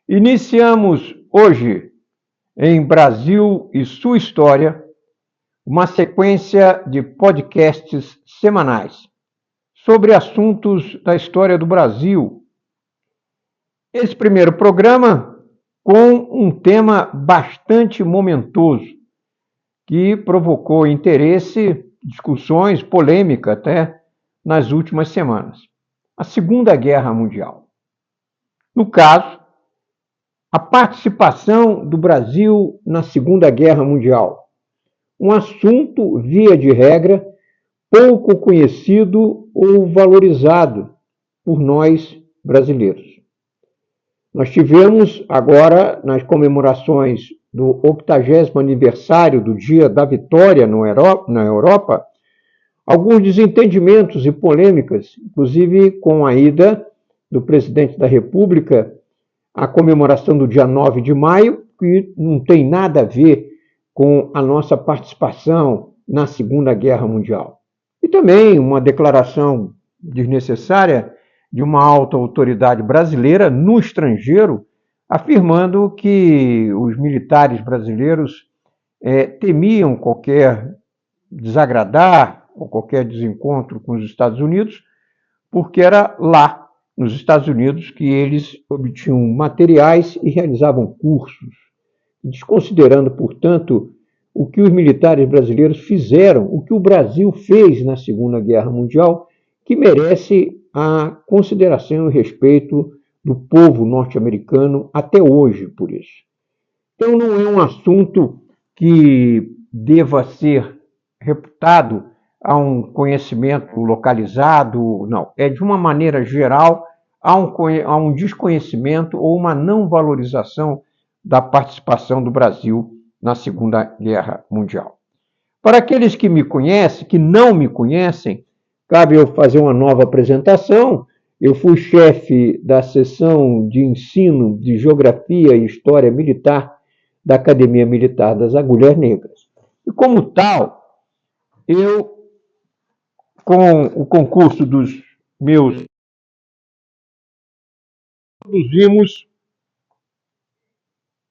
Iniciamos hoje, em Brasil e sua história, uma sequência de podcasts semanais sobre assuntos da história do Brasil. Esse primeiro programa com um tema bastante momentoso, que provocou interesse, discussões, polêmica até nas últimas semanas. A Segunda Guerra Mundial. No caso, a participação do Brasil na Segunda Guerra Mundial. Um assunto, via de regra, pouco conhecido ou valorizado por nós brasileiros. Nós tivemos agora, nas comemorações do 80º aniversário do Dia da Vitória na Europa, alguns desentendimentos e polêmicas, inclusive com a ida do presidente da República à comemoração do dia 9 de maio, que não tem nada a ver com a nossa participação na Segunda Guerra Mundial. E também uma declaração desnecessária de uma alta autoridade brasileira no estrangeiro, afirmando que os militares brasileiros temiam qualquer desagradar ou qualquer desencontro com os Estados Unidos, porque era lá, nos Estados Unidos, que eles obtinham materiais e realizavam cursos, desconsiderando, portanto, o que os militares brasileiros fizeram, o que o Brasil fez na Segunda Guerra Mundial, que merece a consideração e respeito do povo norte-americano até hoje por isso. Então não é um assunto que deva ser reputado a um conhecimento localizado, não. É de uma maneira geral a um desconhecimento ou uma não valorização da participação do Brasil na Segunda Guerra Mundial. Para aqueles que me conhecem, que não me conhecem, cabe eu fazer uma nova apresentação. Eu fui chefe da seção de ensino de Geografia e História Militar da Academia Militar das Agulhas Negras. E como tal, eu, com o concurso dos meus, produzimos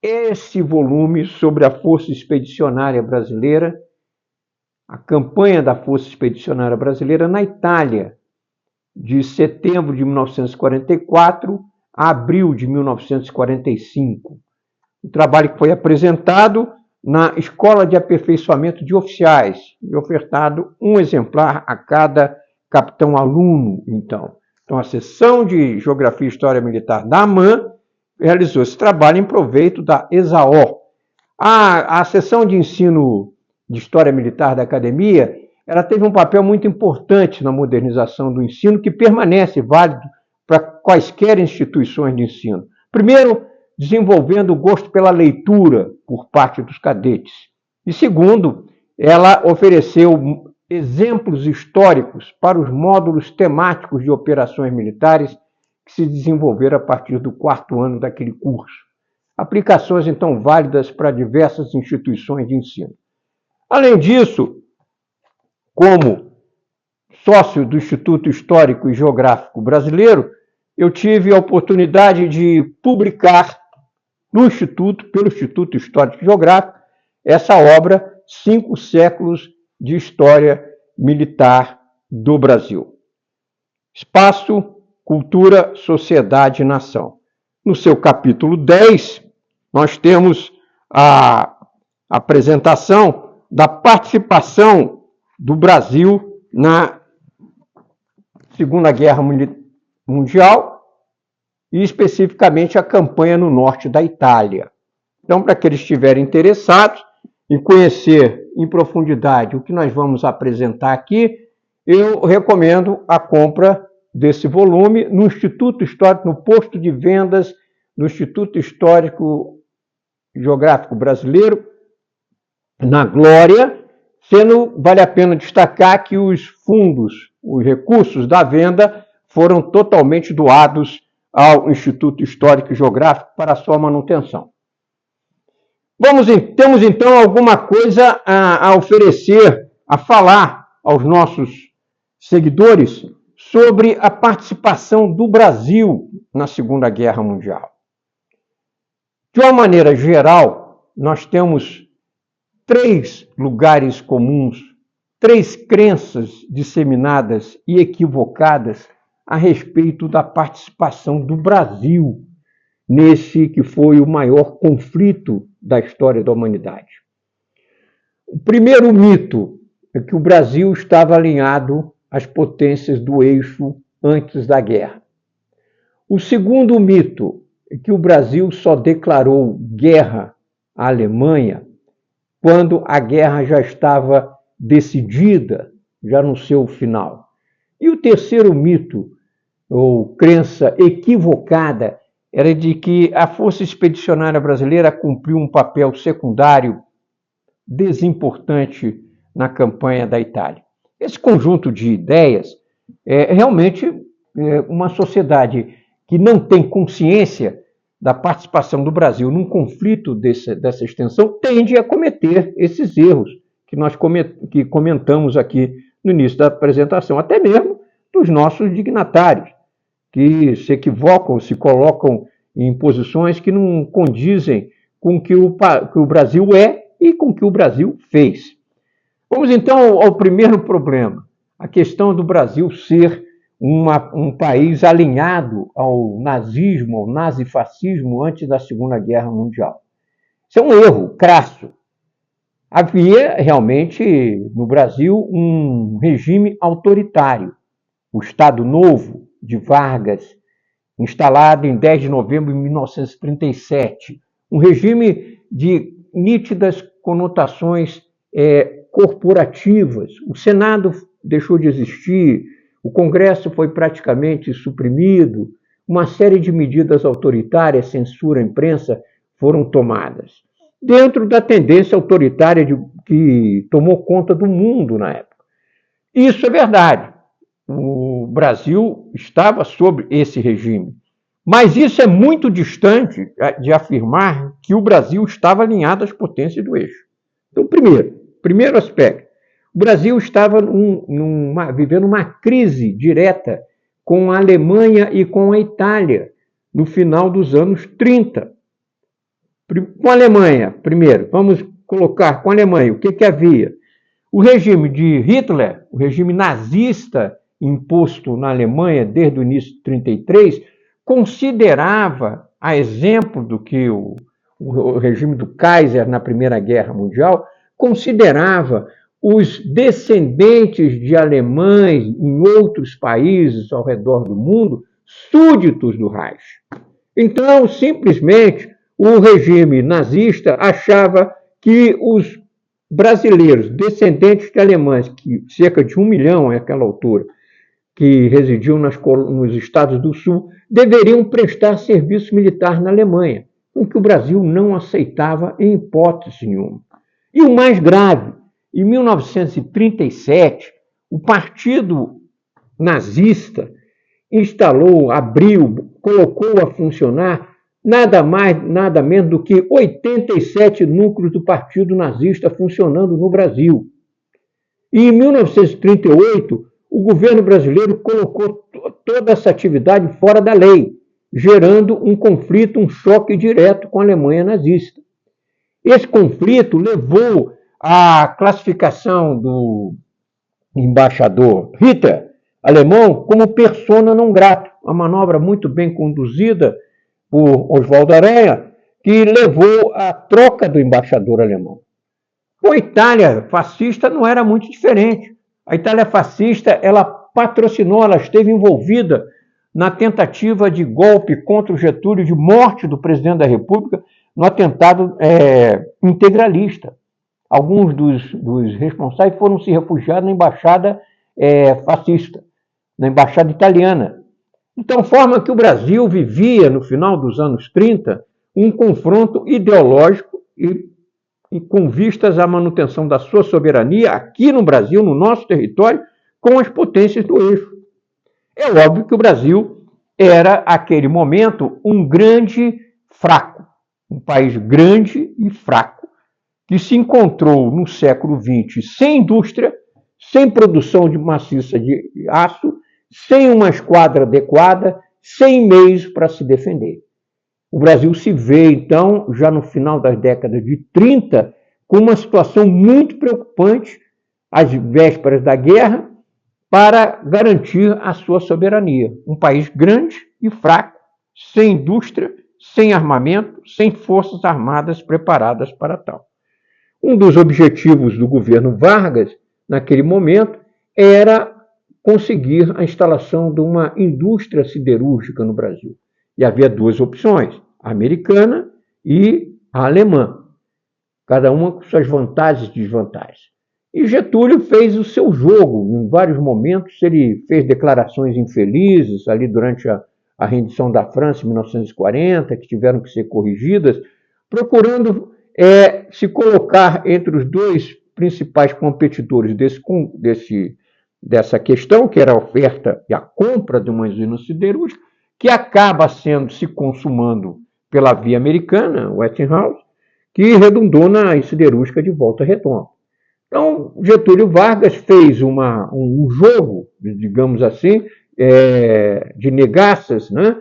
esse volume sobre a Força Expedicionária Brasileira, a campanha da Força Expedicionária Brasileira na Itália, de setembro de 1944 a abril de 1945. Um trabalho que foi apresentado na Escola de Aperfeiçoamento de Oficiais e ofertado um exemplar a cada capitão-aluno, então. Então, a seção de Geografia e História Militar da AMAN realizou esse trabalho em proveito da ESAO. A seção de ensino de História Militar da Academia, ela teve um papel muito importante na modernização do ensino, que permanece válido para quaisquer instituições de ensino. Primeiro, desenvolvendo o gosto pela leitura por parte dos cadetes. E segundo, ela ofereceu exemplos históricos para os módulos temáticos de operações militares que se desenvolveram a partir do 4º ano daquele curso. Aplicações, então, válidas para diversas instituições de ensino. Além disso, como sócio do Instituto Histórico e Geográfico Brasileiro, eu tive a oportunidade de publicar no Instituto, pelo Instituto Histórico e Geográfico, essa obra, 5 séculos de História Militar do Brasil. Espaço, Cultura, Sociedade e Nação. No seu capítulo 10, nós temos a apresentação da participação do Brasil na Segunda Guerra Mundial e, especificamente, a campanha no norte da Itália. Então, para aqueles que estiverem interessados em conhecer em profundidade o que nós vamos apresentar aqui, eu recomendo a compra desse volume no Instituto Histórico, no posto de vendas do Instituto Histórico Geográfico Brasileiro, na Glória, sendo, vale a pena destacar que os fundos, os recursos da venda foram totalmente doados ao Instituto Histórico e Geográfico para a sua manutenção. Temos então alguma coisa a oferecer, a falar aos nossos seguidores sobre a participação do Brasil na Segunda Guerra Mundial. De uma maneira geral, nós temos 3 lugares comuns, 3 crenças disseminadas e equivocadas a respeito da participação do Brasil nesse que foi o maior conflito da história da humanidade. O primeiro mito é que o Brasil estava alinhado às potências do eixo antes da guerra. O segundo mito é que o Brasil só declarou guerra à Alemanha quando a guerra já estava decidida, já no seu final. E o terceiro mito, ou crença equivocada, era de que a Força Expedicionária Brasileira cumpriu um papel secundário desimportante na campanha da Itália. Esse conjunto de ideias realmente uma sociedade que não tem consciência da participação do Brasil num conflito dessa extensão tende a cometer esses erros que nós comentamos aqui no início da apresentação, até mesmo dos nossos dignatários, que se equivocam, se colocam em posições que não condizem com o que o Brasil é e com o que o Brasil fez. Vamos então ao primeiro problema, a questão do Brasil ser um país alinhado ao nazismo, ao nazifascismo antes da Segunda Guerra Mundial. Isso é um erro crasso. Havia realmente no Brasil um regime autoritário, o Estado Novo de Vargas, instalado em 10 de novembro de 1937, um regime de nítidas conotações corporativas. O Senado deixou de existir, o Congresso foi praticamente suprimido, uma série de medidas autoritárias, censura à imprensa, foram tomadas, dentro da tendência autoritária que tomou conta do mundo na época. Isso é verdade. O Brasil estava sob esse regime. Mas isso é muito distante de afirmar que o Brasil estava alinhado às potências do eixo. Então, primeiro aspecto, o Brasil estava vivendo uma crise direta com a Alemanha e com a Itália no final dos anos 30. Com a Alemanha, primeiro, vamos colocar com a Alemanha, o que havia? O regime de Hitler, o regime nazista imposto na Alemanha desde o início de 1933, considerava, a exemplo do que o regime do Kaiser na Primeira Guerra Mundial, considerava os descendentes de alemães em outros países ao redor do mundo súditos do Reich. Então, simplesmente, o regime nazista achava que os brasileiros, descendentes de alemães, que cerca de 1 milhão naquela altura, que residiam nos estados do Sul, deveriam prestar serviço militar na Alemanha, o que o Brasil não aceitava em hipótese nenhuma. E o mais grave, em 1937, o Partido Nazista colocou a funcionar nada mais, nada menos do que 87 núcleos do Partido Nazista funcionando no Brasil. E em 1938, o governo brasileiro colocou toda essa atividade fora da lei, gerando um conflito, um choque direto com a Alemanha nazista. Esse conflito levou à classificação do embaixador Hitler, alemão, como persona non grata, uma manobra muito bem conduzida por Oswaldo Aranha, que levou à troca do embaixador alemão. A Itália fascista não era muito diferente. A Itália fascista, ela patrocinou, ela esteve envolvida na tentativa de golpe contra o Getúlio, de morte do presidente da República, no atentado integralista. Alguns dos responsáveis foram se refugiar na embaixada fascista, na embaixada italiana. Então, forma que o Brasil vivia, no final dos anos 30, um confronto ideológico e com vistas à manutenção da sua soberania aqui no Brasil, no nosso território, com as potências do eixo. É óbvio que o Brasil era, naquele momento, um grande fraco, um país grande e fraco, que se encontrou no século XX sem indústria, sem produção de maciça de aço, sem uma esquadra adequada, sem meios para se defender. O Brasil se vê, então, já no final das décadas de 30, com uma situação muito preocupante, às vésperas da guerra, para garantir a sua soberania. Um país grande e fraco, sem indústria, sem armamento, sem forças armadas preparadas para tal. Um dos objetivos do governo Vargas, naquele momento, era conseguir a instalação de uma indústria siderúrgica no Brasil. E havia duas opções, a americana e a alemã, cada uma com suas vantagens e desvantagens. E Getúlio fez o seu jogo, em vários momentos ele fez declarações infelizes, ali durante a rendição da França em 1940, que tiveram que ser corrigidas, procurando se colocar entre os dois principais competidores dessa questão, que era a oferta e a compra de uma usina siderúrgica, que acaba se consumando pela via americana, Westinghouse, que redundou na siderúrgica de Volta Redonda. Então, Getúlio Vargas fez um jogo, digamos assim, de negaças, né,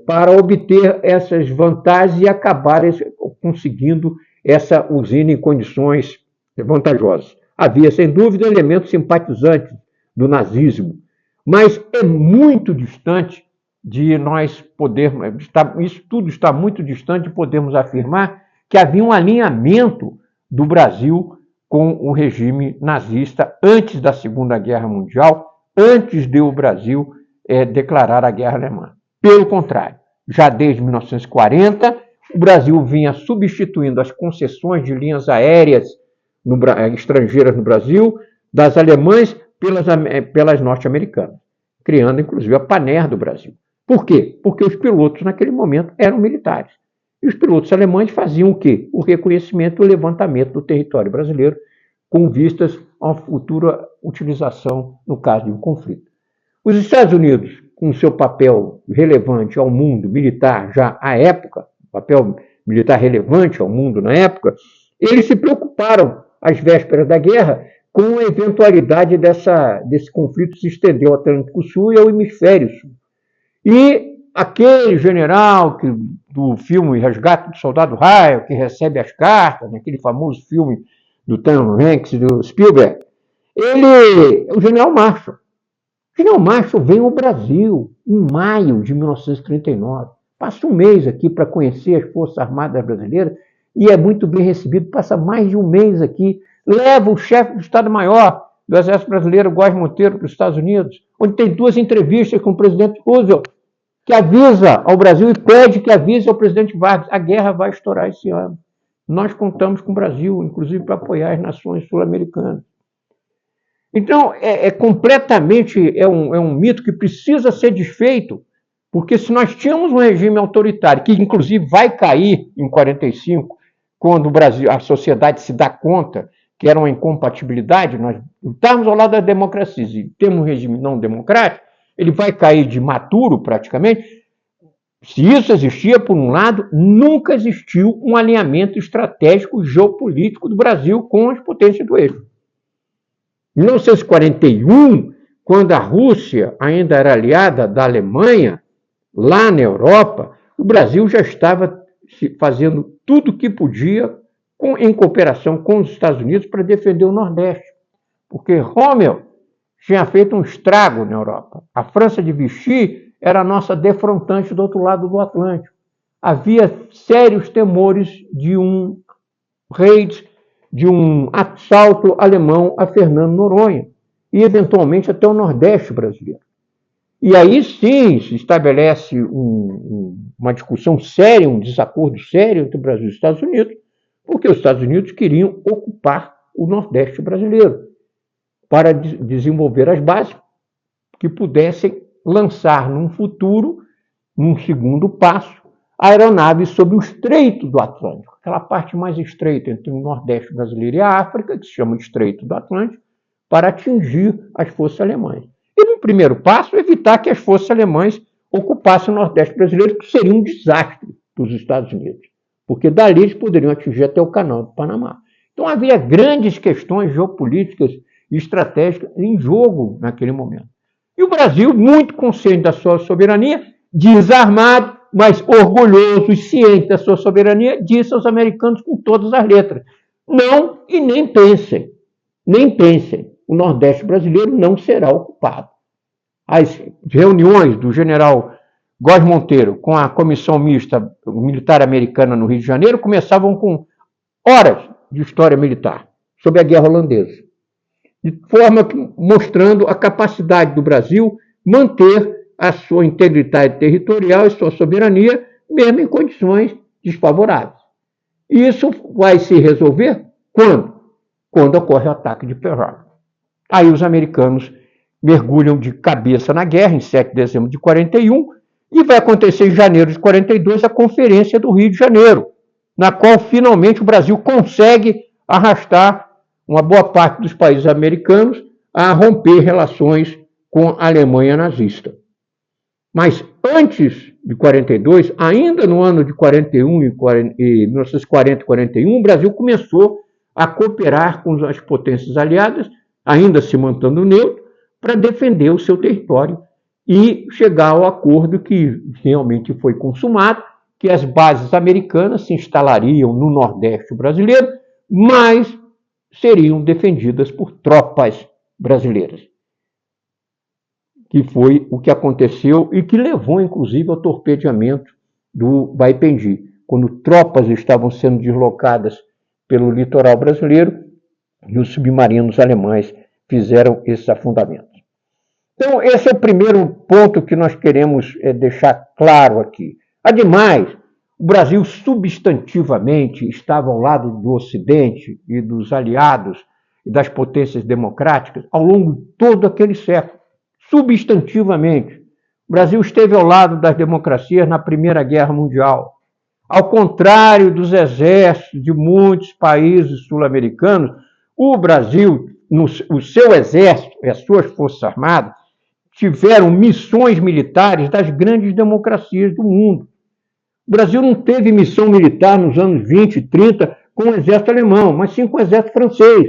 para obter essas vantagens e acabar conseguindo essa usina em condições vantajosas. Havia, sem dúvida, elementos simpatizantes do nazismo, mas é muito distante de nós podermos, isso tudo está muito distante de podermos afirmar que havia um alinhamento do Brasil com o regime nazista antes da Segunda Guerra Mundial, antes de o Brasil declarar a Guerra Alemã. Pelo contrário, já desde 1940, o Brasil vinha substituindo as concessões de linhas aéreas estrangeiras no Brasil, das alemãs pelas norte-americanas, criando inclusive a Panair do Brasil. Por quê? Porque os pilotos naquele momento eram militares. E os pilotos alemães faziam o quê? O reconhecimento e o levantamento do território brasileiro com vistas a uma futura utilização no caso de um conflito. Os Estados Unidos, com seu papel relevante ao mundo militar já à época, papel militar relevante ao mundo na época, eles se preocuparam, às vésperas da guerra, com a eventualidade desse conflito se estender ao Atlântico Sul e ao Hemisfério Sul. E aquele general do filme Resgate do Soldado Ryan, que recebe as cartas, naquele famoso filme do Tom Hanks e do Spielberg, ele é o general Marshall. O general Marshall vem ao Brasil em maio de 1939. Passa um mês aqui para conhecer as Forças Armadas Brasileiras e é muito bem recebido. Passa mais de um mês aqui. Leva o chefe do Estado-Maior do Exército Brasileiro, Góes Monteiro, para os Estados Unidos, onde tem 2 entrevistas com o presidente Roosevelt, que avisa ao Brasil e pede que avise ao presidente Vargas: a guerra vai estourar esse ano. Nós contamos com o Brasil, inclusive, para apoiar as nações sul-americanas. Então, completamente um mito que precisa ser desfeito, porque se nós tínhamos um regime autoritário, que inclusive vai cair em 1945, quando o Brasil, a sociedade se dá conta que era uma incompatibilidade, nós estamos ao lado da democracia e temos um regime não democrático, ele vai cair de maturo praticamente. Se isso existia, por um lado, nunca existiu um alinhamento estratégico geopolítico do Brasil com as potências do eixo. Em 1941, quando a Rússia ainda era aliada da Alemanha, lá na Europa, o Brasil já estava fazendo tudo o que podia em cooperação com os Estados Unidos para defender o Nordeste. Porque Rommel tinha feito um estrago na Europa. A França de Vichy era a nossa defrontante do outro lado do Atlântico. Havia sérios temores de um raid, de um assalto alemão a Fernando Noronha e, eventualmente, até o Nordeste brasileiro. E aí, sim, se estabelece uma discussão séria, um desacordo sério entre o Brasil e os Estados Unidos, porque os Estados Unidos queriam ocupar o Nordeste brasileiro para desenvolver as bases que pudessem lançar num futuro, num segundo passo, aeronaves sobre o Estreito do Atlântico, aquela parte mais estreita entre o Nordeste brasileiro e a África, que se chama Estreito do Atlântico, para atingir as forças alemãs. E, no primeiro passo, evitar que as forças alemãs ocupassem o Nordeste brasileiro, que seria um desastre para os Estados Unidos, porque dali eles poderiam atingir até o Canal do Panamá. Então, havia grandes questões geopolíticas e estratégicas em jogo naquele momento. E o Brasil, muito consciente da sua soberania, desarmado, mas orgulhoso e ciente da sua soberania, disse aos americanos com todas as letras: não e nem pensem, o Nordeste brasileiro não será ocupado. As reuniões do general Góes Monteiro com a Comissão Mista Militar Americana no Rio de Janeiro começavam com horas de história militar sobre a Guerra Holandesa, de forma que, mostrando a capacidade do Brasil manter a sua integridade territorial e sua soberania, mesmo em condições desfavoráveis. E isso vai se resolver quando? Quando ocorre o ataque de Pearl Harbor. Aí os americanos mergulham de cabeça na guerra, em 7 de dezembro de 41, e vai acontecer em janeiro de 42 a Conferência do Rio de Janeiro, na qual finalmente o Brasil consegue arrastar uma boa parte dos países americanos a romper relações com a Alemanha nazista. Mas antes de 42, ainda no ano de 41 e 1940 e 41, o Brasil começou a cooperar com as potências aliadas, ainda se mantendo neutro, para defender o seu território e chegar ao acordo que realmente foi consumado, que as bases americanas se instalariam no Nordeste brasileiro, mas seriam defendidas por tropas brasileiras. Que foi o que aconteceu e que levou, inclusive, ao torpedeamento do Baipendi, quando tropas estavam sendo deslocadas pelo litoral brasileiro e os submarinos alemães fizeram esses afundamentos. Então, esse é o primeiro ponto que nós queremos deixar claro aqui. Ademais, o Brasil substantivamente estava ao lado do Ocidente e dos aliados e das potências democráticas ao longo de todo aquele século. Substantivamente, o Brasil esteve ao lado das democracias na Primeira Guerra Mundial. Ao contrário dos exércitos de muitos países sul-americanos, o Brasil, o seu exército e as suas forças armadas tiveram missões militares das grandes democracias do mundo. O Brasil não teve missão militar nos anos 20 e 30 com o exército alemão, mas sim com o exército francês,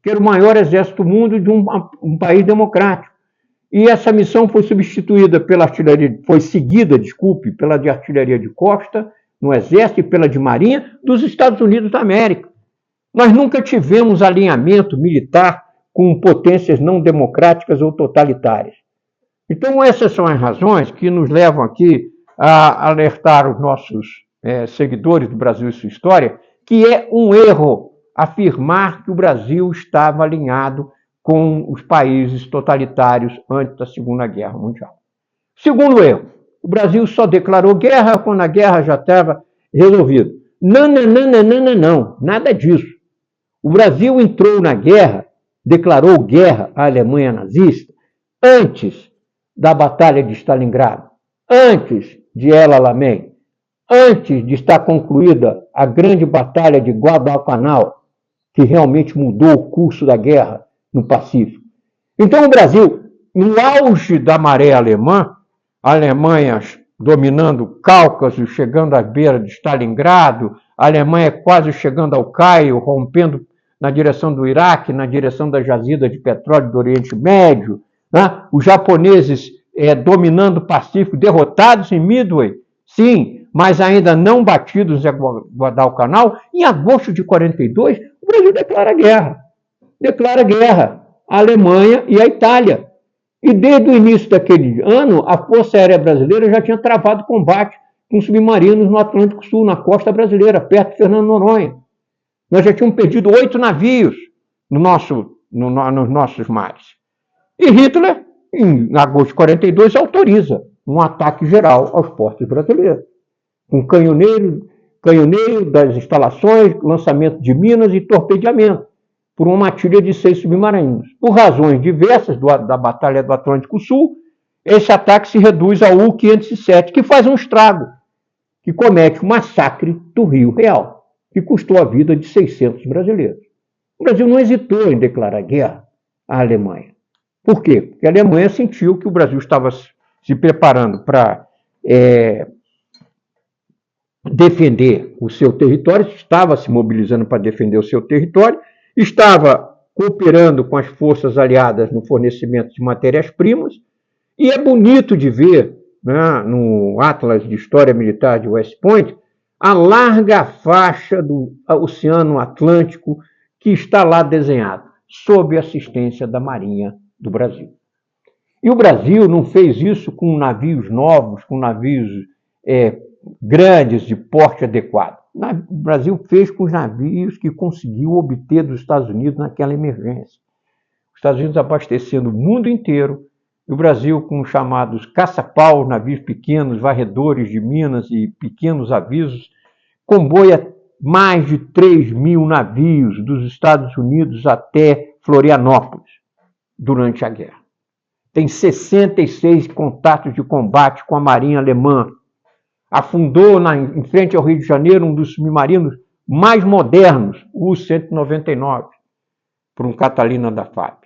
que era o maior exército do mundo de um país democrático. E essa missão foi substituída pela artilharia, pela de artilharia de costa, no exército, e pela de marinha dos Estados Unidos da América. Nós nunca tivemos alinhamento militar com potências não democráticas ou totalitárias. Então, essas são as razões que nos levam aqui a alertar os nossos seguidores do Brasil e sua história, que é um erro afirmar que o Brasil estava alinhado com os países totalitários antes da Segunda Guerra Mundial. Segundo erro, o Brasil só declarou guerra quando a guerra já estava resolvida. Não, nada disso. O Brasil entrou na guerra, declarou guerra à Alemanha nazista antes da Batalha de Stalingrado, antes de El Alamein, antes de estar concluída a grande Batalha de Guadalcanal, que realmente mudou o curso da guerra no Pacífico. Então, o Brasil, no auge da maré alemã, a Alemanha dominando o Cáucaso, chegando à beira de Stalingrado, a Alemanha quase chegando ao Cairo, rompendo na direção do Iraque, na direção da jazida de petróleo do Oriente Médio, né? Os japoneses dominando o Pacífico, derrotados em Midway, sim, mas ainda não batidos em Guadalcanal. Em agosto de 42, o Brasil declara guerra à Alemanha e à Itália. E desde o início daquele ano, a Força Aérea Brasileira já tinha travado combate com submarinos no Atlântico Sul, na costa brasileira, perto de Fernando Noronha. Nós já tínhamos perdido 8 navios nos nossos mares. E Hitler, em agosto de 42, autoriza um ataque geral aos portos brasileiros, com canhoneiro das instalações, lançamento de minas e torpedeamento por uma matilha de 6 submarinos. Por razões diversas da Batalha do Atlântico Sul, esse ataque se reduz ao U-507, que faz um estrago, que comete o massacre do Rio Real, que custou a vida de 600 brasileiros. O Brasil não hesitou em declarar guerra à Alemanha. Por quê? Porque a Alemanha sentiu que o Brasil estava se preparando para defender o seu território, estava se mobilizando para defender o seu território, estava cooperando com as forças aliadas no fornecimento de matérias-primas, e é bonito de ver né, no Atlas de História Militar de West Point, a larga faixa do Oceano Atlântico que está lá desenhado, sob assistência da Marinha do Brasil. E o Brasil não fez isso com navios novos, com navios grandes, de porte adequado. O Brasil fez com os navios que conseguiu obter dos Estados Unidos naquela emergência. Os Estados Unidos abastecendo o mundo inteiro, e o Brasil com os chamados caça-pau, navios pequenos, varredores de minas e pequenos avisos, comboia mais de 3.000 navios dos Estados Unidos até Florianópolis durante a guerra. Tem 66 contatos de combate com a Marinha Alemã. Afundou em frente ao Rio de Janeiro um dos submarinos mais modernos, o U-199, por um Catalina da FAB.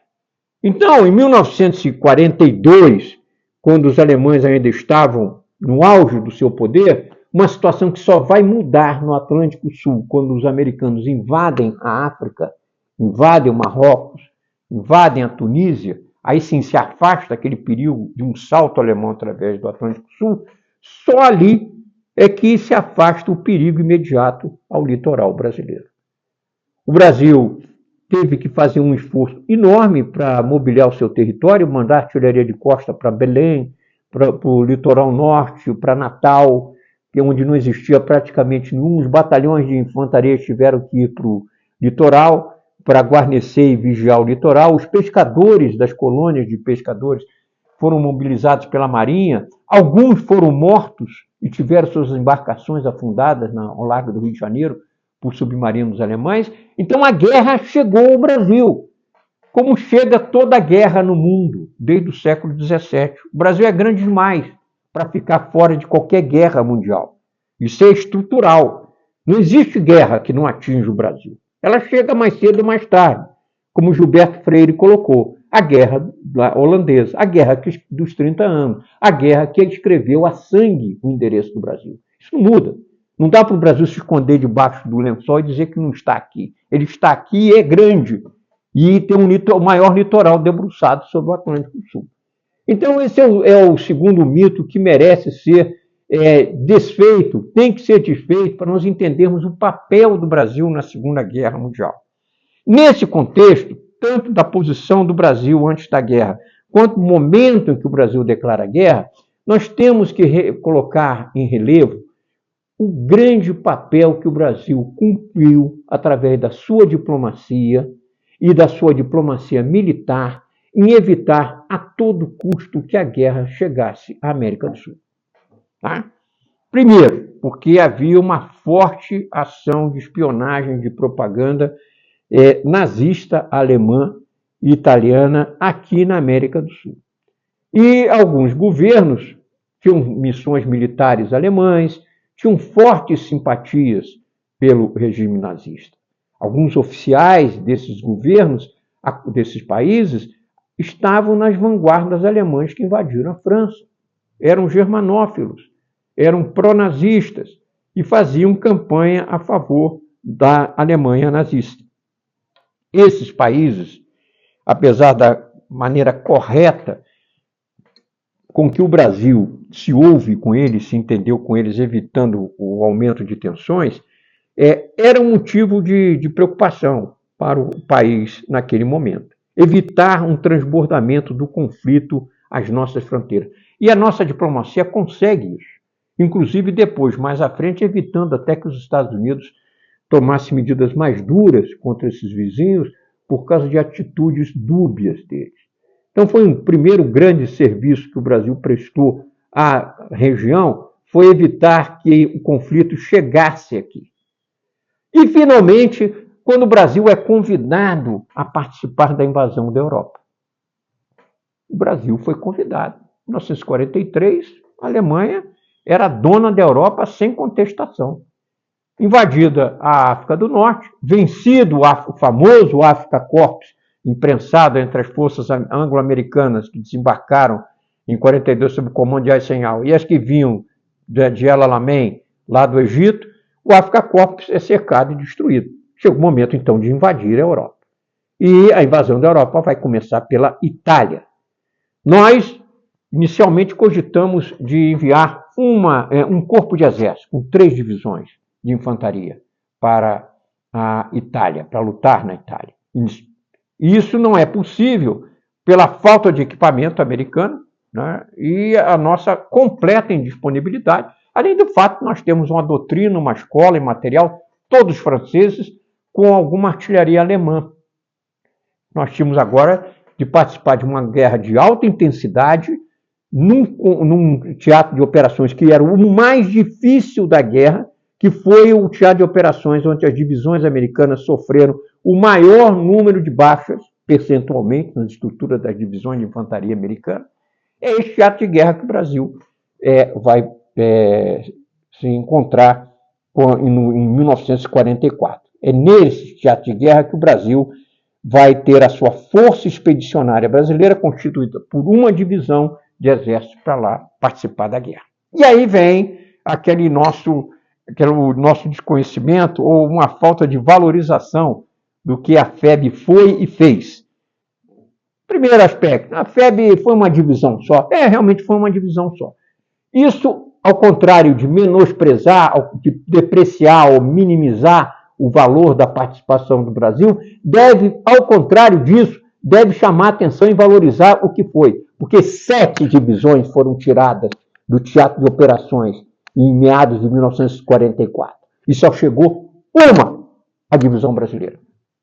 Então, em 1942, quando os alemães ainda estavam no auge do seu poder, uma situação que só vai mudar no Atlântico Sul, quando os americanos invadem a África, invadem o Marrocos, invadem a Tunísia, aí sim se afasta aquele perigo de um salto alemão através do Atlântico Sul, só ali é que se afasta o perigo imediato ao litoral brasileiro. O Brasil teve que fazer um esforço enorme para mobiliar o seu território, mandar artilharia de costa para Belém, para o litoral norte, para Natal, que é onde não existia praticamente nenhum. Os batalhões de infantaria tiveram que ir para o litoral para guarnecer e vigiar o litoral. Os pescadores das colônias de pescadores foram mobilizados pela Marinha. Alguns foram mortos e tiveram suas embarcações afundadas ao largo do Rio de Janeiro por submarinos alemães. Então a guerra chegou ao Brasil, como chega toda a guerra no mundo, desde o século XVII. O Brasil é grande demais para ficar fora de qualquer guerra mundial. Isso é estrutural. Não existe guerra que não atinja o Brasil. Ela chega mais cedo ou mais tarde, como Gilberto Freire colocou. A guerra holandesa, a guerra dos 30 anos, a guerra que escreveu a sangue o endereço do Brasil. Isso não muda. Não dá para o Brasil se esconder debaixo do lençol e dizer que não está aqui. Ele está aqui e é grande. E tem o maior litoral debruçado sobre o Atlântico Sul. Então, esse é o segundo mito que merece ser desfeito, tem que ser desfeito para nós entendermos o papel do Brasil na Segunda Guerra Mundial. Nesse contexto, tanto da posição do Brasil antes da guerra, quanto do momento em que o Brasil declara a guerra, nós temos que colocar em relevo o grande papel que o Brasil cumpriu através da sua diplomacia e da sua diplomacia militar em evitar a todo custo que a guerra chegasse à América do Sul. Tá? Primeiro, porque havia uma forte ação de espionagem, de propaganda nazista, alemã e italiana aqui na América do Sul. E alguns governos tinham missões militares alemães, tinham fortes simpatias pelo regime nazista. Alguns oficiais desses governos, desses países, estavam nas vanguardas alemãs que invadiram a França. Eram germanófilos, eram pró-nazistas e faziam campanha a favor da Alemanha nazista. Esses países, apesar da maneira correta com que o Brasil se ouve com eles, se entendeu com eles, evitando o aumento de tensões, era um motivo de preocupação para o país naquele momento. Evitar um transbordamento do conflito às nossas fronteiras. E a nossa diplomacia consegue isso. Inclusive depois, mais à frente, evitando até que os Estados Unidos tomassem medidas mais duras contra esses vizinhos por causa de atitudes dúbias deles. Então foi um primeiro grande serviço que o Brasil prestou à região, foi evitar que o conflito chegasse aqui. E, finalmente, quando o Brasil é convidado a participar da invasão da Europa. O Brasil foi convidado. Em 1943, a Alemanha era dona da Europa sem contestação. Invadida a África do Norte, vencido o famoso Afrika Korps, imprensado entre as forças anglo-americanas que desembarcaram em 42 sob o comando de Eisenhower e as que vinham de El Alamein, lá do Egito, o Afrika Korps é cercado e destruído. Chega o momento, então, de invadir a Europa. E a invasão da Europa vai começar pela Itália. Nós inicialmente cogitamos de enviar um corpo de exército com 3 divisões de infantaria para a Itália, para lutar na Itália. E isso não é possível pela falta de equipamento americano, né, e a nossa completa indisponibilidade, além do fato que nós temos uma doutrina, uma escola e material, todos franceses, com alguma artilharia alemã. Nós tínhamos agora de participar de uma guerra de alta intensidade, num teatro de operações que era o mais difícil da guerra, que foi o teatro de operações onde as divisões americanas sofreram o maior número de baixas, percentualmente, na estrutura das divisões de infantaria americana. É esse teatro de guerra que o Brasil vai se encontrar em 1944. É nesse teatro de guerra que o Brasil vai ter a sua força expedicionária brasileira constituída por uma divisão de exército para lá participar da guerra. E aí vem aquele nosso desconhecimento ou uma falta de valorização do que a FEB foi e fez. Primeiro aspecto, a FEB foi uma divisão só. Realmente foi uma divisão só. Isso, ao contrário de menosprezar, de depreciar ou minimizar o valor da participação do Brasil, deve, ao contrário disso, deve chamar atenção e valorizar o que foi. Porque 7 divisões foram tiradas do teatro de operações em meados de 1944. E só chegou a divisão brasileira,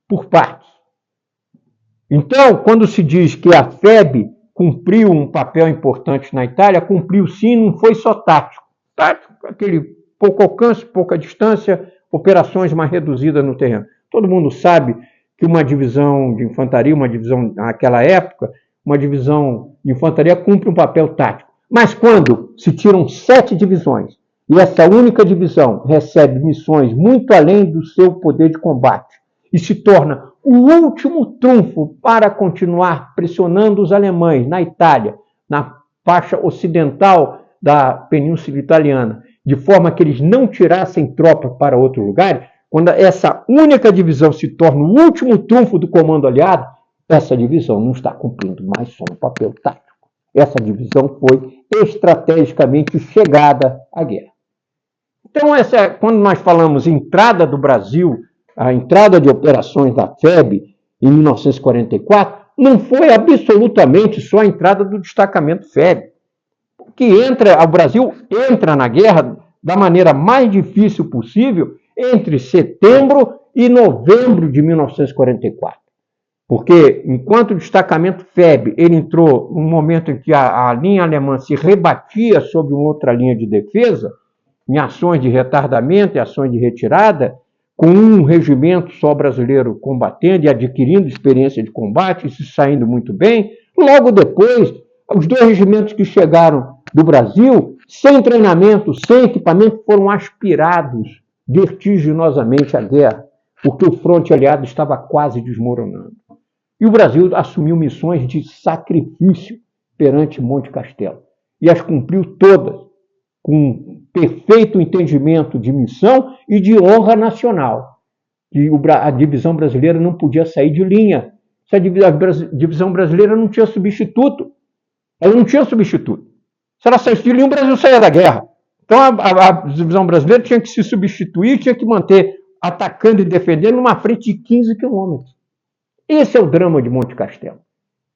por partes. Então, quando se diz que a FEB cumpriu um papel importante na Itália, cumpriu sim, não foi só tático. Tático, aquele pouco alcance, pouca distância, operações mais reduzidas no terreno. Todo mundo sabe que uma divisão de infantaria, naquela época, uma divisão de infantaria cumpre um papel tático. Mas quando se tiram 7 divisões e essa única divisão recebe missões muito além do seu poder de combate e se torna o último trunfo para continuar pressionando os alemães na Itália, na faixa ocidental da Península Italiana, de forma que eles não tirassem tropas para outro lugar, quando essa única divisão se torna o último trunfo do comando aliado, essa divisão não está cumprindo mais só um papel tático. Essa divisão foi estrategicamente chegada à guerra. Então, quando nós falamos entrada do Brasil, a entrada de operações da FEB em 1944, não foi absolutamente só a entrada do destacamento FEB. O Brasil entra na guerra da maneira mais difícil possível entre setembro e novembro de 1944. Porque, enquanto o destacamento FEB ele entrou num momento em que a linha alemã se rebatia sobre uma outra linha de defesa, em ações de retardamento e ações de retirada, com um regimento só brasileiro combatendo e adquirindo experiência de combate e se saindo muito bem, logo depois, os 2 regimentos que chegaram do Brasil, sem treinamento, sem equipamento, foram aspirados vertiginosamente à guerra, porque o fronte aliado estava quase desmoronando. E o Brasil assumiu missões de sacrifício perante Monte Castelo. E as cumpriu todas, com perfeito entendimento de missão e de honra nacional. E a divisão brasileira não podia sair de linha. A divisão brasileira não tinha substituto. Ela não tinha substituto. Se ela saísse de linha, o Brasil saía da guerra. Então a divisão brasileira tinha que se substituir, tinha que manter atacando e defendendo numa frente de 15 quilômetros. Esse é o drama de Monte Castelo,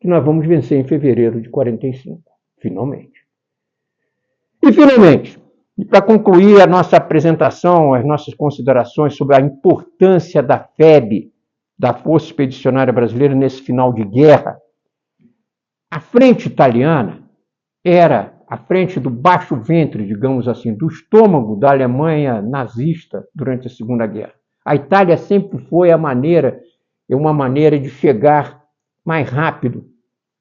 que nós vamos vencer em fevereiro de 45, finalmente. E, finalmente, para concluir a nossa apresentação, as nossas considerações sobre a importância da FEB, da Força Expedicionária Brasileira, nesse final de guerra, a frente italiana era a frente do baixo ventre, digamos assim, do estômago da Alemanha nazista durante a Segunda Guerra. A Itália sempre foi uma maneira de chegar mais rápido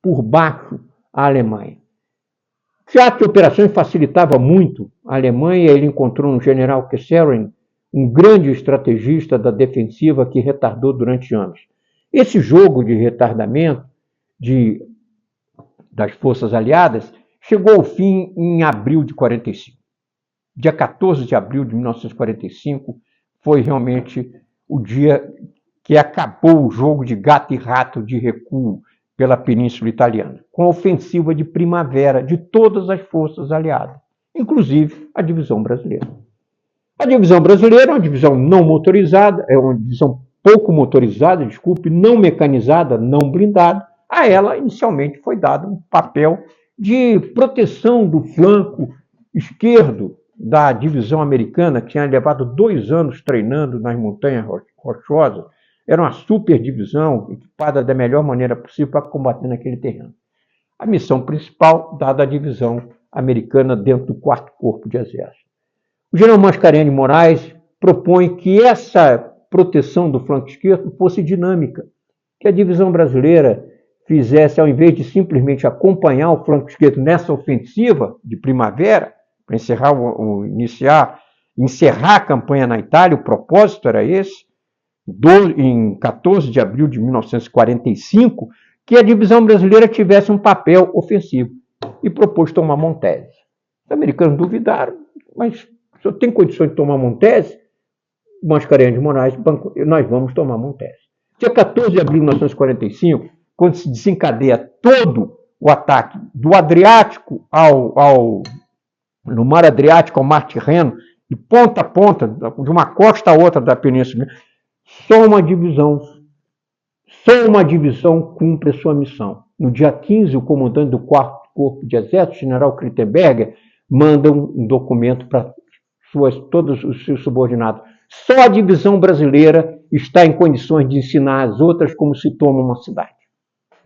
por baixo à Alemanha. O teatro de operações facilitava muito a Alemanha. Ele encontrou no general Kesselring, um grande estrategista da defensiva que retardou durante anos. Esse jogo de retardamento das forças aliadas chegou ao fim em abril de 45. Dia 14 de abril de 1945 foi realmente o dia que acabou o jogo de gato e rato de recuo pela Península Italiana, com a ofensiva de primavera de todas as forças aliadas, inclusive a divisão brasileira. A divisão brasileira é uma divisão não motorizada, é uma divisão pouco motorizada, não mecanizada, não blindada. A ela, inicialmente, foi dado um papel de proteção do flanco esquerdo da divisão americana, que tinha levado 2 anos treinando nas Montanhas Rochosas. Era uma super divisão, equipada da melhor maneira possível para combater naquele terreno. A missão principal dada à divisão americana dentro do 4º Corpo de Exército. O general Mascarenhas de Moraes propõe que essa proteção do flanco esquerdo fosse dinâmica, que a divisão brasileira fizesse, ao invés de simplesmente acompanhar o flanco esquerdo nessa ofensiva de primavera, para encerrar a campanha na Itália, o propósito era esse, em 14 de abril de 1945, que a divisão brasileira tivesse um papel ofensivo, e propôs tomar Montese. Os americanos duvidaram, mas se eu tenho condições de tomar Montese, Mascarenhas de Moraes, nós vamos tomar Montese. Dia 14 de abril de 1945, quando se desencadeia todo o ataque do Adriático no Mar Adriático ao Mar Tirreno, de ponta a ponta, de uma costa a outra da Península, só uma divisão cumpre a sua missão. No dia 15, o comandante do 4º Corpo de Exército, general Krittenberger, manda um documento para todos os seus subordinados. Só a divisão brasileira está em condições de ensinar as outras como se toma uma cidade.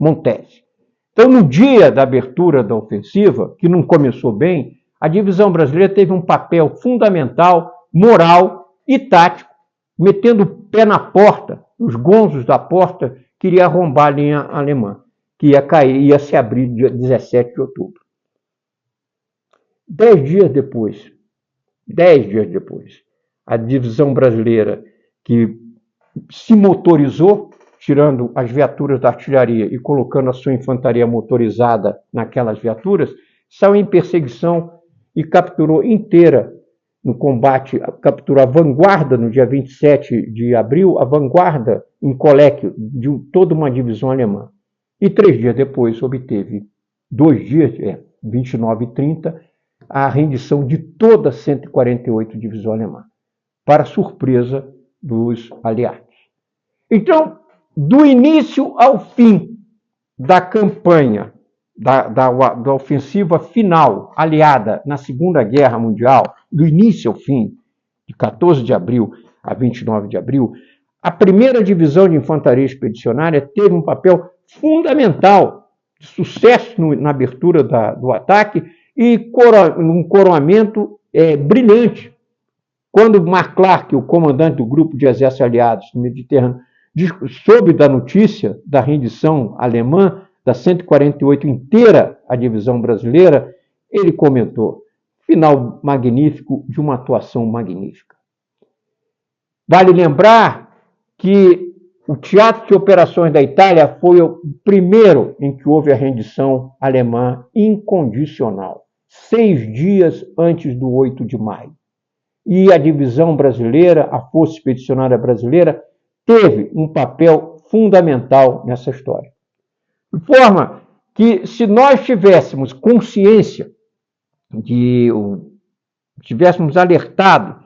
Montese. Então, no dia da abertura da ofensiva, que não começou bem, a divisão brasileira teve um papel fundamental, moral e tático, metendo o pé na porta, os gonzos da porta, que iria arrombar a linha alemã, que ia se abrir dia 17 de outubro. 10 dias depois, a divisão brasileira, que se motorizou, tirando as viaturas da artilharia e colocando a sua infantaria motorizada naquelas viaturas, saiu em perseguição e capturou inteira no combate, capturou a vanguarda no dia 27 de abril, a vanguarda em Coléquio de toda uma divisão alemã. E 3 dias depois obteve, 2 dias, 29 e 30, a rendição de toda a 148 divisão alemã, para surpresa dos aliados. Então, do início ao fim da campanha, da ofensiva final aliada na Segunda Guerra Mundial, do início ao fim, de 14 de abril a 29 de abril, a 1ª Divisão de Infantaria Expedicionária teve um papel fundamental de sucesso na abertura do ataque e um coroamento brilhante. Quando Mark Clark, o comandante do Grupo de Exércitos Aliados no Mediterrâneo, soube da notícia da rendição alemã, da 148 inteira a divisão brasileira, ele comentou: final magnífico de uma atuação magnífica. Vale lembrar que o Teatro de Operações da Itália foi o primeiro em que houve a rendição alemã incondicional, 6 dias antes do 8 de maio. E a divisão brasileira, a Força Expedicionária Brasileira, teve um papel fundamental nessa história. De forma que, se nós tivéssemos consciência, tivéssemos alertado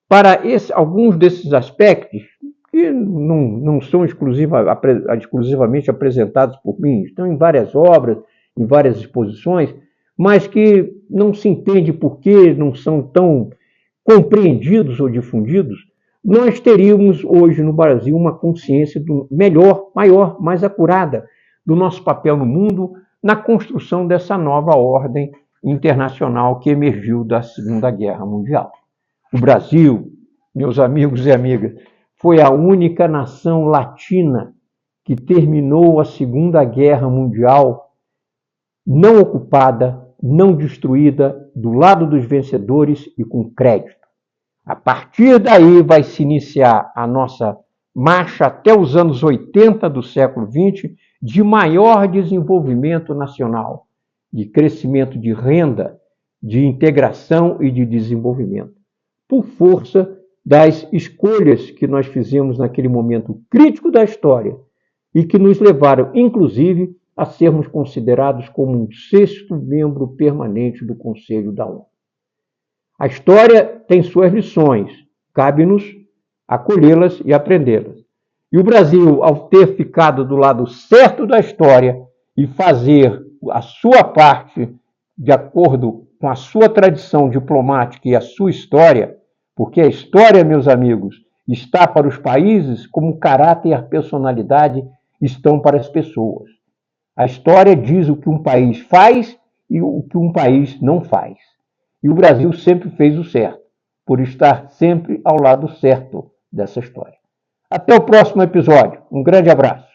para alguns desses aspectos, que não são exclusivamente apresentados por mim, estão em várias obras, em várias exposições, mas que não se entende por que não são tão compreendidos ou difundidos, nós teríamos hoje no Brasil uma consciência melhor, maior, mais acurada do nosso papel no mundo na construção dessa nova ordem internacional que emergiu da Segunda Guerra Mundial. O Brasil, meus amigos e amigas, foi a única nação latina que terminou a Segunda Guerra Mundial não ocupada, não destruída, do lado dos vencedores e com crédito. A partir daí vai se iniciar a nossa marcha até os anos 80 do século XX de maior desenvolvimento nacional, de crescimento de renda, de integração e de desenvolvimento, por força das escolhas que nós fizemos naquele momento crítico da história e que nos levaram, inclusive, a sermos considerados como um sexto membro permanente do Conselho da ONU. A história tem suas lições, cabe-nos acolhê-las e aprendê-las. E o Brasil, ao ter ficado do lado certo da história e fazer a sua parte de acordo com a sua tradição diplomática e a sua história, porque a história, meus amigos, está para os países como o caráter e a personalidade estão para as pessoas. A história diz o que um país faz e o que um país não faz. E o Brasil sempre fez o certo, por estar sempre ao lado certo dessa história. Até o próximo episódio. Um grande abraço.